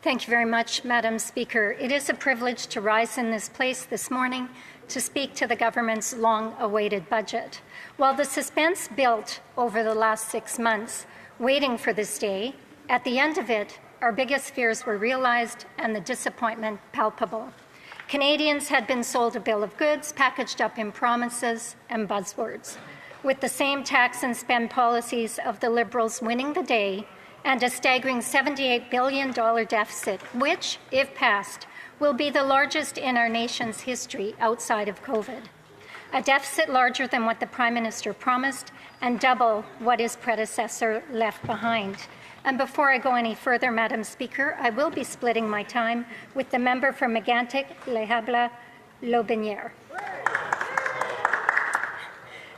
Thank you very much, Madam Speaker. It is a privilege to rise in this place this morning to speak to the government's long-awaited budget. While the suspense built over the last 6 months, waiting for this day, at the end of it, our biggest fears were realized and the disappointment palpable. Canadians had been sold a bill of goods packaged up in promises and buzzwords, with the same tax and spend policies of the Liberals winning the day and a staggering $78 billion deficit, which, if passed, will be the largest in our nation's history outside of COVID. A deficit larger than what the Prime Minister promised and double what his predecessor left behind. And before I go any further, Madam Speaker, I will be splitting my time with the member for Mégantic-Les Sables-Lotbinière.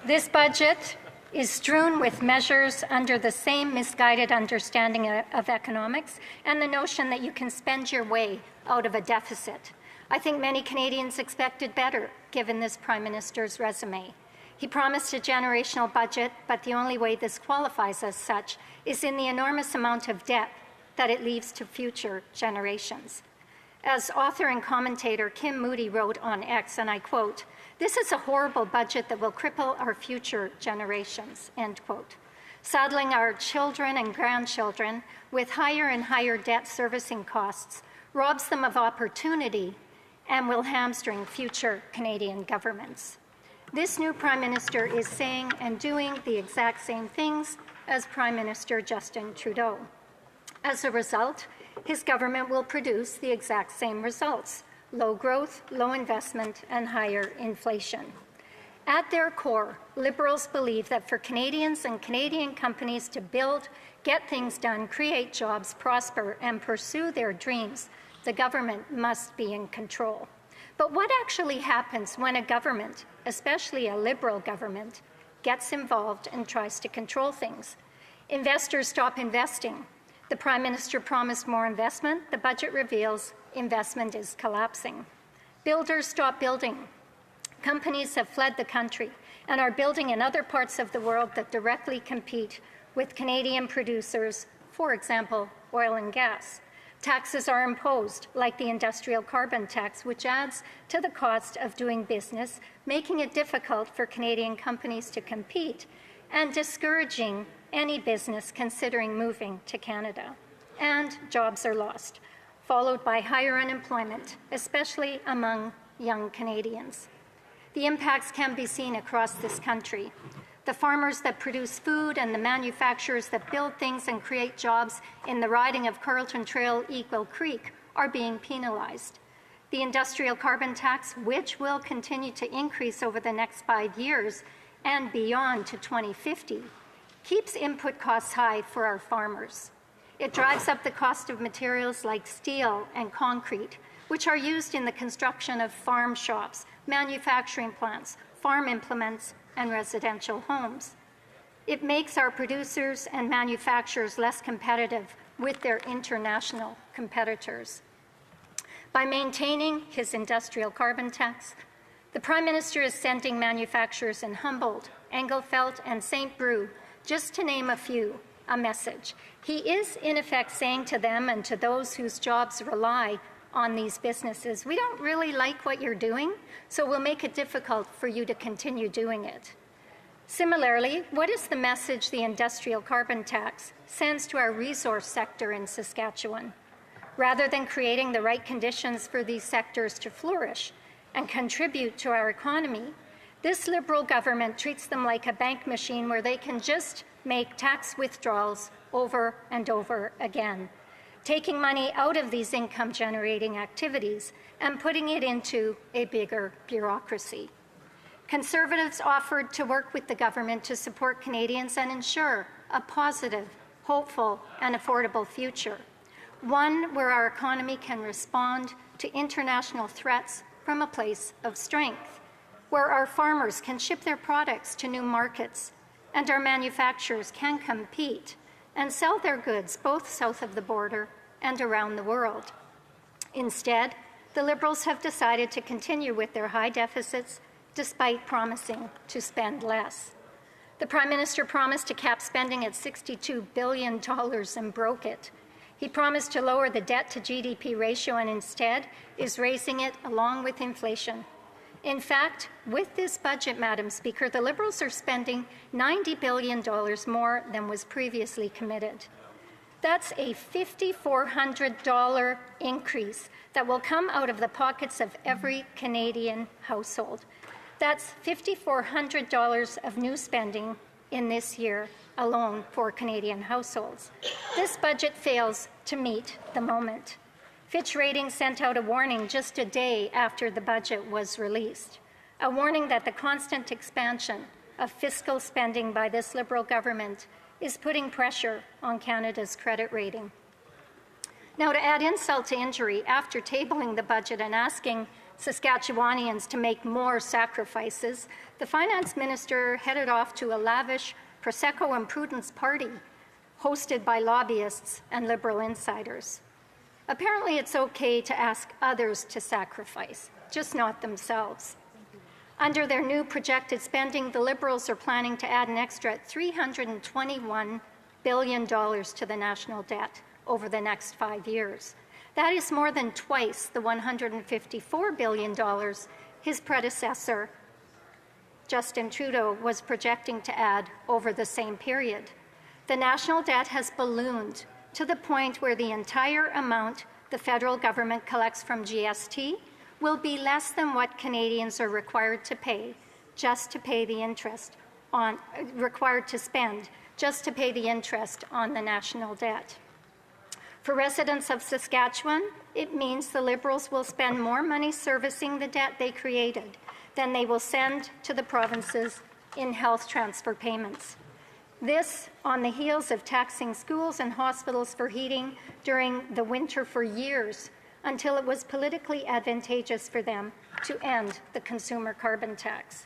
This budget is strewn with measures under the same misguided understanding of economics and the notion that you can spend your way out of a deficit. I think many Canadians expected better, given this Prime Minister's resume. He promised a generational budget, but the only way this qualifies as such is in the enormous amount of debt that it leaves to future generations. As author and commentator Kim Moody wrote on X, and I quote, "This is a horrible budget that will cripple our future generations," end quote. Saddling our children and grandchildren with higher and higher debt servicing costs robs them of opportunity and will hamstring future Canadian governments. This new Prime Minister is saying and doing the exact same things as Prime Minister Justin Trudeau. As a result, his government will produce the exact same results: low growth, low investment, and higher inflation. At their core, Liberals believe that for Canadians and Canadian companies to build, get things done, create jobs, prosper, and pursue their dreams, the government must be in control. But what actually happens when a government, especially a Liberal government, gets involved and tries to control things? Investors stop investing. The Prime Minister promised more investment. The budget reveals investment is collapsing. Builders stop building. Companies have fled the country and are building in other parts of the world that directly compete with Canadian producers, for example, oil and gas. Taxes are imposed, like the industrial carbon tax, which adds to the cost of doing business, making it difficult for Canadian companies to compete and discouraging any business considering moving to Canada. And jobs are lost, followed by higher unemployment, especially among young Canadians. The impacts can be seen across this country. The farmers that produce food and the manufacturers that build things and create jobs in the riding of Carleton Trail, Eagle Creek, are being penalized. The industrial carbon tax, which will continue to increase over the next 5 years and beyond to 2050, keeps input costs high for our farmers. It drives up the cost of materials like steel and concrete, which are used in the construction of farm shops, manufacturing plants, farm implements, and residential homes. It makes our producers and manufacturers less competitive with their international competitors. By maintaining his industrial carbon tax, the Prime Minister is sending manufacturers in Humboldt, Engelfeld, and St. Brew, just to name a few, a message. He is, in effect, saying to them and to those whose jobs rely on these businesses, we don't really like what you're doing, so we'll make it difficult for you to continue doing it. Similarly, what is the message the industrial carbon tax sends to our resource sector in Saskatchewan? Rather than creating the right conditions for these sectors to flourish and contribute to our economy, this Liberal government treats them like a bank machine where they can just make tax withdrawals over and over again, taking money out of these income-generating activities and putting it into a bigger bureaucracy. Conservatives offered to work with the government to support Canadians and ensure a positive, hopeful, and affordable future, one where our economy can respond to international threats from a place of strength, where our farmers can ship their products to new markets and our manufacturers can compete and sell their goods both south of the border and around the world. Instead, the Liberals have decided to continue with their high deficits despite promising to spend less. The Prime Minister promised to cap spending at $62 billion and broke it. He promised to lower the debt to GDP ratio and instead is raising it along with inflation. In fact, with this budget, Madam Speaker, the Liberals are spending $90 billion more than was previously committed. That's a $5,400 increase that will come out of the pockets of every Canadian household. That's $5,400 of new spending in this year alone for Canadian households. This budget fails to meet the moment. Fitch Ratings sent out a warning just a day after the budget was released, a warning that the constant expansion of fiscal spending by this Liberal government is putting pressure on Canada's credit rating. Now, to add insult to injury, after tabling the budget and asking Saskatchewanians to make more sacrifices, the Finance Minister headed off to a lavish Prosecco and Prudence party hosted by lobbyists and Liberal insiders. Apparently, it's okay to ask others to sacrifice, just not themselves. Under their new projected spending, the Liberals are planning to add an extra $321 billion to the national debt over the next 5 years. That is more than twice the $154 billion his predecessor, Justin Trudeau, was projecting to add over the same period. The national debt has ballooned to the point where the entire amount the federal government collects from GST will be less than what Canadians are required to pay just to pay the interest on, required to spend just to pay the interest on the national debt. For residents of Saskatchewan, it means the Liberals will spend more money servicing the debt they created than they will send to the provinces in health transfer payments. This on the heels of taxing schools and hospitals for heating during the winter for years until it was politically advantageous for them to end the consumer carbon tax.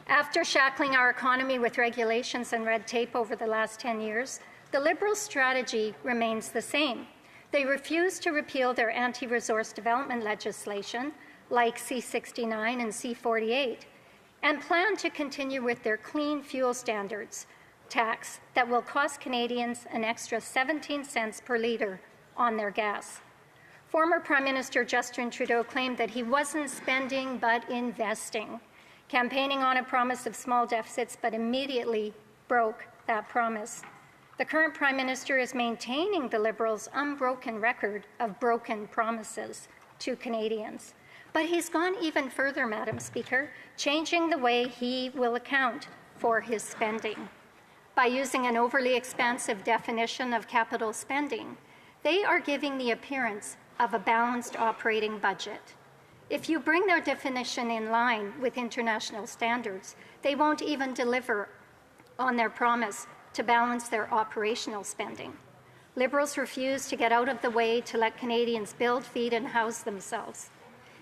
After shackling our economy with regulations and red tape over the last 10 years, the Liberal strategy remains the same. They refuse to repeal their anti-resource development legislation, like C-69 and C-48, and plan to continue with their clean fuel standards tax that will cost Canadians an extra 17 cents per litre on their gas. Former Prime Minister Justin Trudeau claimed that he wasn't spending but investing, campaigning on a promise of small deficits, but immediately broke that promise. The current Prime Minister is maintaining the Liberals' unbroken record of broken promises to Canadians. But he's gone even further, Madam Speaker, changing the way he will account for his spending. By using an overly expansive definition of capital spending, they are giving the appearance of a balanced operating budget. If you bring their definition in line with international standards, they won't even deliver on their promise to balance their operational spending. Liberals refuse to get out of the way to let Canadians build, feed, and house themselves.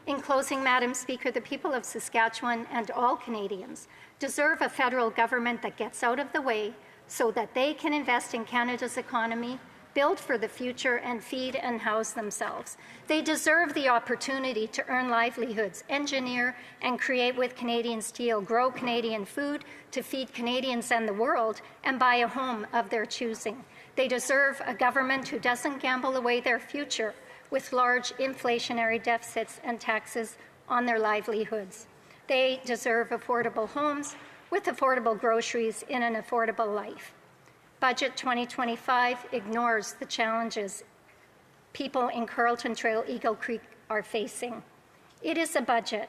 In closing, Madam Speaker, the people of Saskatchewan and all Canadians deserve a federal government that gets out of the way so that they can invest in Canada's economy, build for the future, and feed and house themselves. They deserve the opportunity to earn livelihoods, engineer and create with Canadian steel, grow Canadian food to feed Canadians and the world, and buy a home of their choosing. They deserve a government who doesn't gamble away their future with large inflationary deficits and taxes on their livelihoods. They deserve affordable homes with affordable groceries in an affordable life. Budget 2025 ignores the challenges people in Carleton Trail, Eagle Creek are facing. It is a budget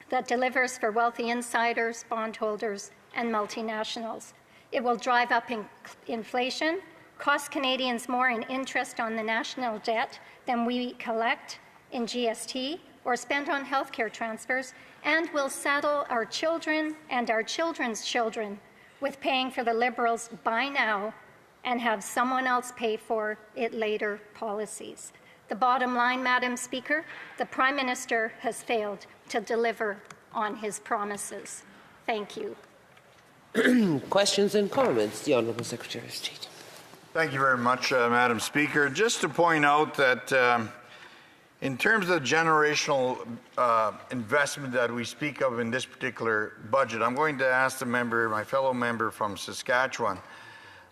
that delivers for wealthy insiders, bondholders, and multinationals. It will drive up inflation, cost Canadians more in interest on the national debt than we collect in GST or spend on healthcare transfers, and will saddle our children and our children's children with paying for the Liberals' buy now and have someone else pay for it later policies. The bottom line, Madam Speaker, the Prime Minister has failed to deliver on his promises. Thank you. Questions and comments. The Honourable Secretary of State. Thank you very much, Madam Speaker. Just to point out that in terms of the generational investment that we speak of in this particular budget, I'm going to ask the member, my fellow member from Saskatchewan,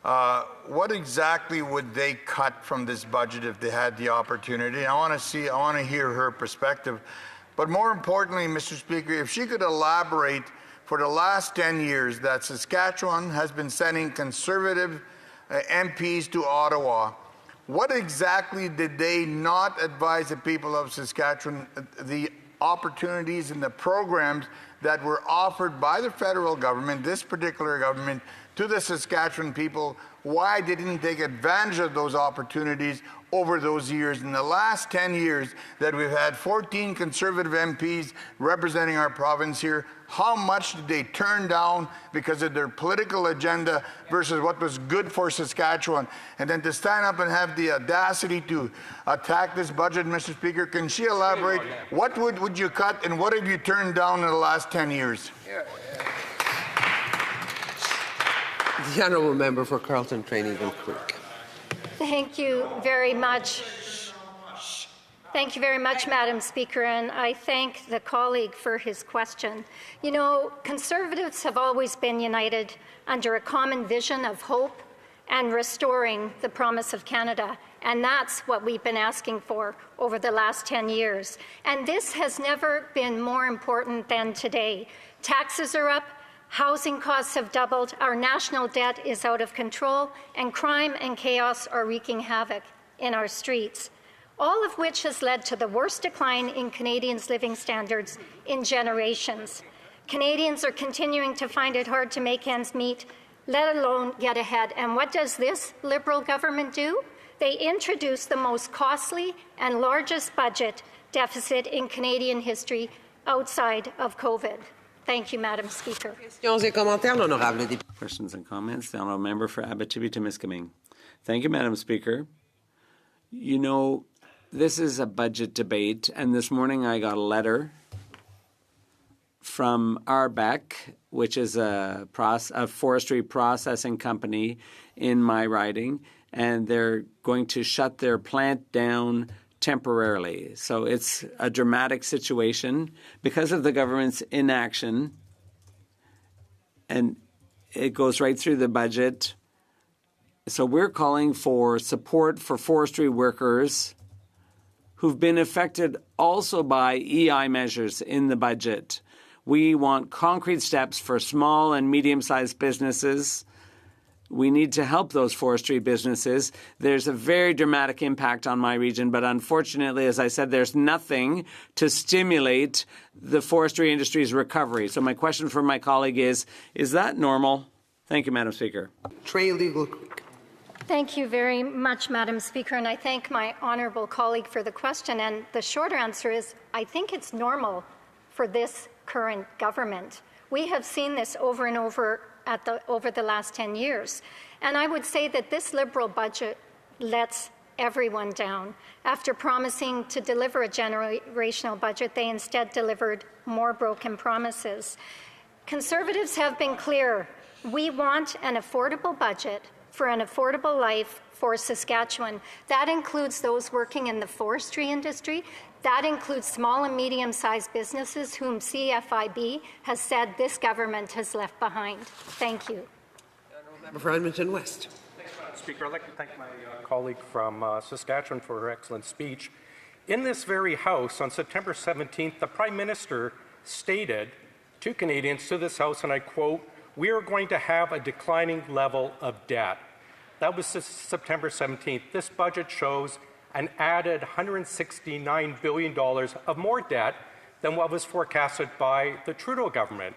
what exactly would they cut from this budget if they had the opportunity? I want to hear her perspective. But more importantly, Mr. Speaker, if she could elaborate, for the last 10 years that Saskatchewan has been sending Conservative MPs to Ottawa, what exactly did they not advise the people of Saskatchewan, the opportunities and the programs that were offered by the federal government, this particular government, to the Saskatchewan people? Why didn't they take advantage of those opportunities over those years? In the last 10 years that we've had 14 Conservative MPs representing our province here, how much did they turn down because of their political agenda versus what was good for Saskatchewan? And then to stand up and have the audacity to attack this budget, Mr. Speaker, can she elaborate? What would you cut and what have you turned down in the last 10 years? The honourable member for Carleton Train Eagle Creek. Thank you very much. Thank you very much, Madam Speaker, and I thank the colleague for his question. You know, Conservatives have always been united under a common vision of hope and restoring the promise of Canada, and that's what we've been asking for over the last 10 years. And this has never been more important than today. Taxes are up, housing costs have doubled, our national debt is out of control, and crime and chaos are wreaking havoc in our streets, all of which has led to the worst decline in Canadians' living standards in generations. Canadians are continuing to find it hard to make ends meet, let alone get ahead. And what does this Liberal government do? They introduce the most costly and largest budget deficit in Canadian history outside of COVID. Thank you, Madam Speaker. Questions et commentaires, l'honorable député. Questions and comments. The honourable member for Abitibi-Témiscamingue. Thank you, Madam Speaker. You know, this is a budget debate, and this morning I got a letter from Arbeck, which is a forestry processing company in my riding, and they're going to shut their plant down temporarily. So it's a dramatic situation because of the government's inaction, and it goes right through the budget. So we're calling for support for forestry workers who've been affected also by EI measures in the budget. We want concrete steps for small and medium-sized businesses. We need to help those forestry businesses. There's a very dramatic impact on my region, but unfortunately, as I said, there's nothing to stimulate the forestry industry's recovery. So my question for my colleague is that normal? Thank you, Madam Speaker. Trail Eagle Creek. Thank you very much, Madam Speaker, and I thank my honourable colleague for the question. And the short answer is, I think it's normal for this current government. We have seen this over and over over the last 10 years. And I would say that this Liberal budget lets everyone down. After promising to deliver a generational budget, they instead delivered more broken promises. Conservatives have been clear. We want an affordable budget for an affordable life for Saskatchewan. That includes those working in the forestry industry. That includes small and medium-sized businesses whom CFIB has said this government has left behind. Thank you. Member for Edmonton West. Thanks, Madam Speaker. I'd like to thank my colleague from Saskatchewan for her excellent speech. In this very House, on September 17th, the Prime Minister stated to Canadians, to this House, and I quote, "We are going to have a declining level of debt." That was September 17th. This budget shows an added $169 billion of more debt than what was forecasted by the Trudeau government.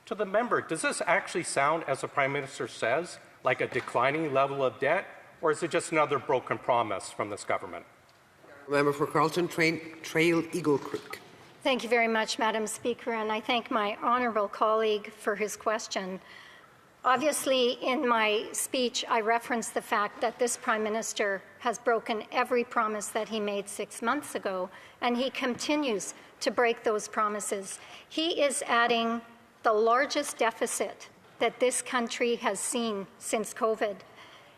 To the member, does this actually sound, as the Prime Minister says, like a declining level of debt, or is it just another broken promise from this government? Member for Carleton Trail Eagle Creek. Thank you very much, Madam Speaker, and I thank my honourable colleague for his question. Obviously, in my speech, I referenced the fact that this Prime Minister has broken every promise that he made 6 months ago, and he continues to break those promises. He is adding the largest deficit that this country has seen since COVID.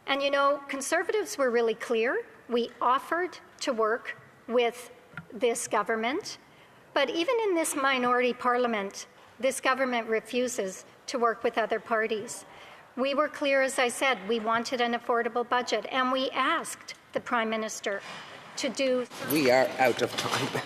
And you know, Conservatives were really clear. We offered to work with this government, but even in this minority parliament, this government refuses to work with other parties. We were clear, as I said, we wanted an affordable budget, and we asked the Prime Minister to do. We are out of time.